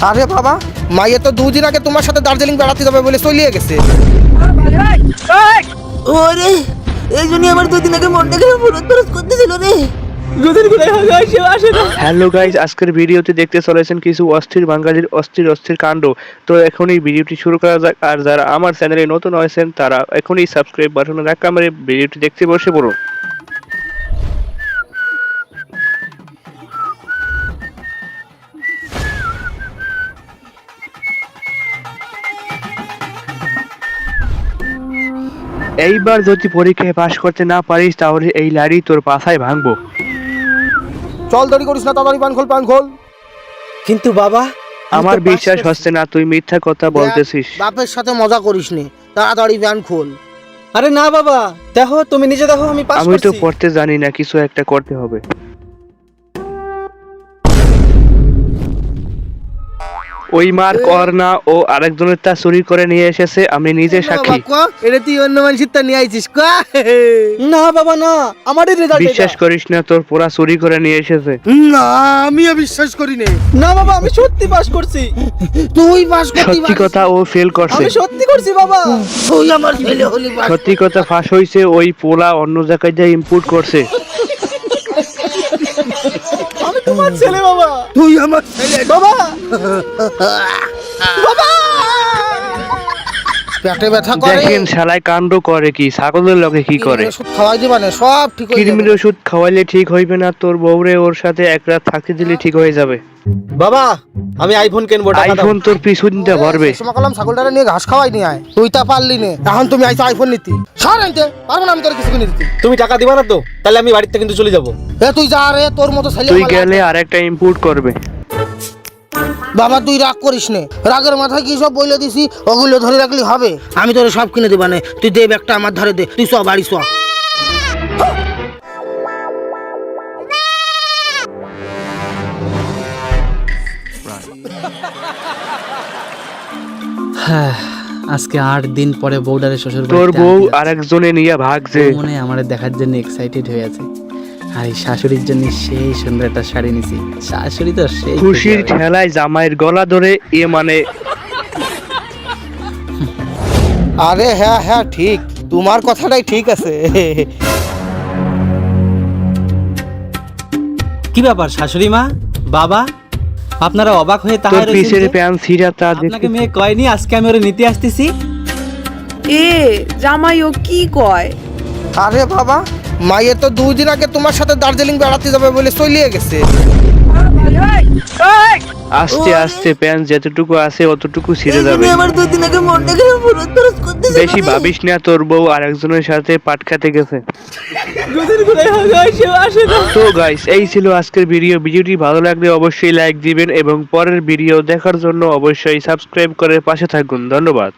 আরে বাবা, মাইয়ে তো 2 দিন আগে তোমার সাথে দার্জিলিং বেড়াতে যাবে বলে চলিয়ে গেছে। ওরে এই জন্য আমার 2 দিন আগে মনটা কেমন ফুরত করতেছিল রে। হ্যালো গাইস, আজকের ভিডিওতে দেখতে চলেছেন কিছু অস্থির বাঙালির অস্থির কাণ্ড। তো এখনই ভিডিওটি শুরু করা যাক। আর যারা আমার চ্যানেলে নতুন হয়েছেন তারা এখনই সাবস্ক্রাইব বাটনে ধাক্কা মেরে ভিডিওটি দেখতে বসে পড়ুন। এইবার যদি পরীক্ষায় পাশ করতে না পারিস তাহলে এই লাড়ি তোর পাছায় ভাঙবো। চল, দেরি করিস না, তাড়াতাড়ি পান খোল। কিন্তু বাবা আমার বিশ্বাস হচ্ছে না, তুই মিথ্যা কথা বলতেছিস। বাপের সাথে মজা করিস নি, তাড়াতাড়ি প্যান খোল। আরে না বাবা, দেখো তুমি নিজে দেখো আমি পাস আমি তো করছি। পড়তে জানি না, কিছু একটা করতে হবে। ওই মার কর না, ও আরেকজনের তা চুরি করে নিয়ে এসেছে, আমি নিজে সাক্ষী। এটা তুই অন্য মানুষের তা নিয়ে আইছিস কা? না বাবা না, আমারই রেজাল্ট বিশ্বাস করিস না, তোর পোড়া চুরি করে নিয়ে এসেছে। না, আমিও বিশ্বাস করি না। না বাবা, আমি সত্যি পাস করছি। তুই পাস করতে সত্যি কথা, ও ফেল করছে। আমি সত্যি করছি বাবা। তুই আমার ছেলে হলি পাস। সত্যি কথা ফাঁস হইছে, ওই পোলা অন্য জায়গায় দিয়ে ইম্পোর্ট করছে। আমি তোমার ছেলে বাবা। তুই আমার ছেলে বাবা পেটে ব্যথা করে। দেখেন শালায় কাণ্ড করে কি, ছাগলের লগে কি করে। ওষুধ খাওয়াই দিবা না, সব ঠিক হয়ে কৃমির যাবে। ওষুধ খাওয়াইলে ঠিক হইবে না, তোর বউরে ওর সাথে এক রাত থাকতে দিলে ঠিক হয়ে যাবে। বাবা আমি আইফোন কিনবো, টাকা দাও। আইফোন তোর পিছুনটা ভরবে। সময় কলম ছাগলটারে নিয়ে ঘাস খাওয়াই নিয়ে আয়, তুই তা পারলি না, এখন তুমি আইছো আইফোন নিতে। সর আনতে পারবো না, আমি তোর কিছু কিনে দিতে। তুমি টাকা দিবা না তো, তাহলে আমি বাড়িতে কিন্তু চলে যাবো। এ তুই যা রে, তোর মতো ছেলে তুই আমার গেলে আরেকটা ইম্পোর্ট করবে। বাবা তুই রাগ করিস নে, রাগের মাথায় কি সব বইলে দিছি, ওগুলো ধরে রাখলি হবে? আমি তোরে সব কিনে দিবা না, তুই দে ব্যাগটা আমার ধারে দে, তুই সব বাড়ি সব। আজকে 8 দিন পরে বউডারে শ্বশুর তোর বউ আরেকজনে নিয়ে ভাগছে। মনে আমার দেখার জন্য এক্সাইটেড হয়ে আছে। আর এই শাশুড়ির জন্য সেই সুন্দর একটা শাড়ি নিছি। শাশুড়ি তো সেই খুশির ঠেলায় জামাইয়ের গলা ধরে এ মানে। আরে হ্যাঁ হ্যাঁ ঠিক, তোমার কথাটাই ঠিক আছে। কি ব্যাপার শাশুড়ি মা, বাবা, আপনারা অবাক হয়ে তোর তাহার পিছের প্যান্ট ছিঁড়া তা আপনাকে দেখতে। মেয়ে কয়নি, আজকে আমি ওরে নিতে আসতেছি। এ জামাই ও কি কয়? আরে বাবা, মাইয়ে তো 2 দিন আগে তোমার সাথে দার্জিলিং বেড়াতে যাবে বলে চলিয়ে গেছে। আস্তে আস্তে প্যান্ট যতটুকু আছে অতটুকু ছিঁড়ে এই জন্য যাবে। আমার 2 দিন আগে মনটা কেমন ফুরত করতেছিল। বেশি ভাবিস না, তোর বউ আরেকজনের সাথে পাট খেতে গেছে। তো গাইস, এই ছিল আজকের ভিডিওটি ভালো লাগলে অবশ্যই লাইক দিবেন এবং পরের ভিডিও দেখার জন্য অবশ্যই সাবস্ক্রাইব করে পাশে থাকুন। ধন্যবাদ।